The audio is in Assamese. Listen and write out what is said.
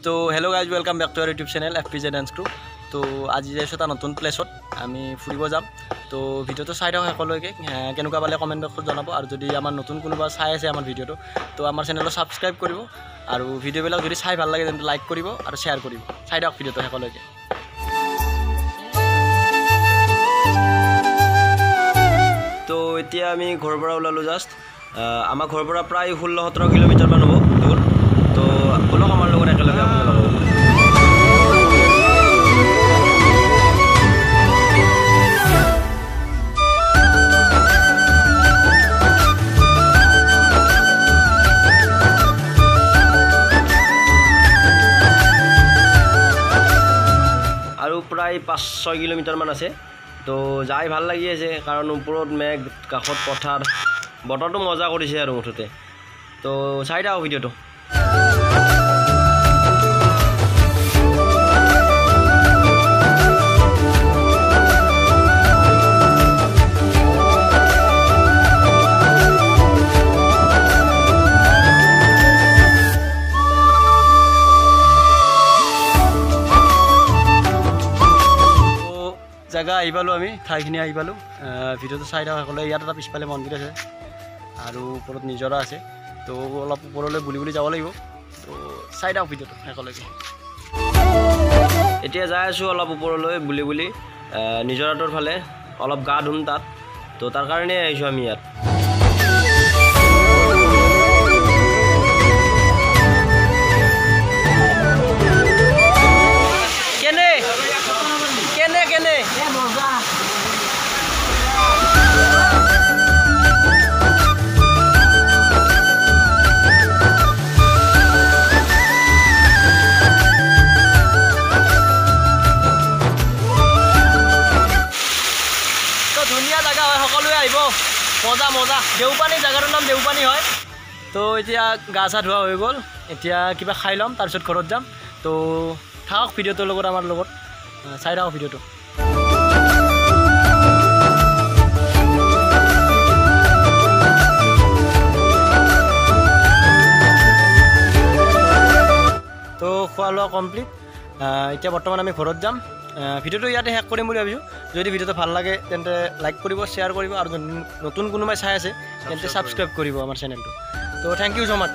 तो hello guys welcome back to our YouTube channel FPJ dance crew. तो आज जाइছোঁ এটা নতুন প্লেছত আমি ফুৰিব যাম। তো ভিডিওটো চাই থাকক সকলোকে কেনেকুৱা পালে কমেণ্ট বক্সত জনাব আৰু যদি আমাৰ নতুন কোনোবা চাই আছে আমাৰ ভিডিওটো তো আমাৰ চেনেলটো সাবস্ক্ৰাইব কৰিব আৰু ভিডিওবিলাক যদি চাই ভাল লাগে তেন্তে লাইক কৰিব আৰু শ্বেয়াৰ কৰিব। চাই থাকক ভিডিওটো সকলোকে। তো এতিয়া আমি ঘৰৰ পৰা ওলালোঁ জাষ্ট আমাৰ ঘৰৰ পৰা প্ৰায় 16-17 কিলোমিটাৰমান হ'ব দূৰ। তো বলক আমাৰ লগত একেলগে আপোনালোক আৰু প্ৰায় 5-6 কিলোমিটাৰমান আছে। তো যাই ভাল লাগি আছে কাৰণ ওপৰত মেঘ কাষত পথাৰ বতৰটো মজা কৰিছে আৰু মুঠতে। তো চাই থাকক ভিডিওটো। জায়গা আহি পালোঁ আমি ঠাইখিনি আহি পালোঁ। ভিডিওটো চাই থাকক সকলোৱে। ইয়াত এটা পিছফালে মন্দিৰ আছে আৰু ওপৰত নিজৰা আছে। তো অলপ ওপৰলৈ বুলি যাব লাগিব। তো চাই থাকক ভিডিওটো সকলোকে। এতিয়া যাই আছোঁ অলপ ওপৰলৈ বুলি নিজৰাটোৰ ফালে অলপ গা ধুম তাত। তো তাৰ কাৰণে আহিছোঁ আমি ইয়াত। ধুনীয়া জায়গা হয়, সকলোৱে আহিব। মজা মজা। দেওপানী জায়গাটোৰ নাম দেওপানী হয়। তো এতিয়া গা চা ধোৱা হৈ গ'ল। এতিয়া কিবা খাই ল'ম তাৰপিছত ঘৰত যাম। তো থাকক ভিডিঅ'টোৰ লগত আমাৰ লগত। চাই থাকক ভিডিঅ'টো। তো খোৱা লোৱা কমপ্লিট। এতিয়া বৰ্তমান আমি ঘৰত যাম। ভিডিওটো ইয়াতে শেষ কৰিম বুলি ভাবিছোঁ। যদি ভিডিওটো ভাল লাগে তেন্তে লাইক কৰিব, শ্বেয়াৰ কৰিব আৰু নতুন কোনোবাই চাই আছে তেন্তে ছাবস্ক্ৰাইব কৰিব আমাৰ চেনেলটো। তো থেংক ইউ ছ' মাছ।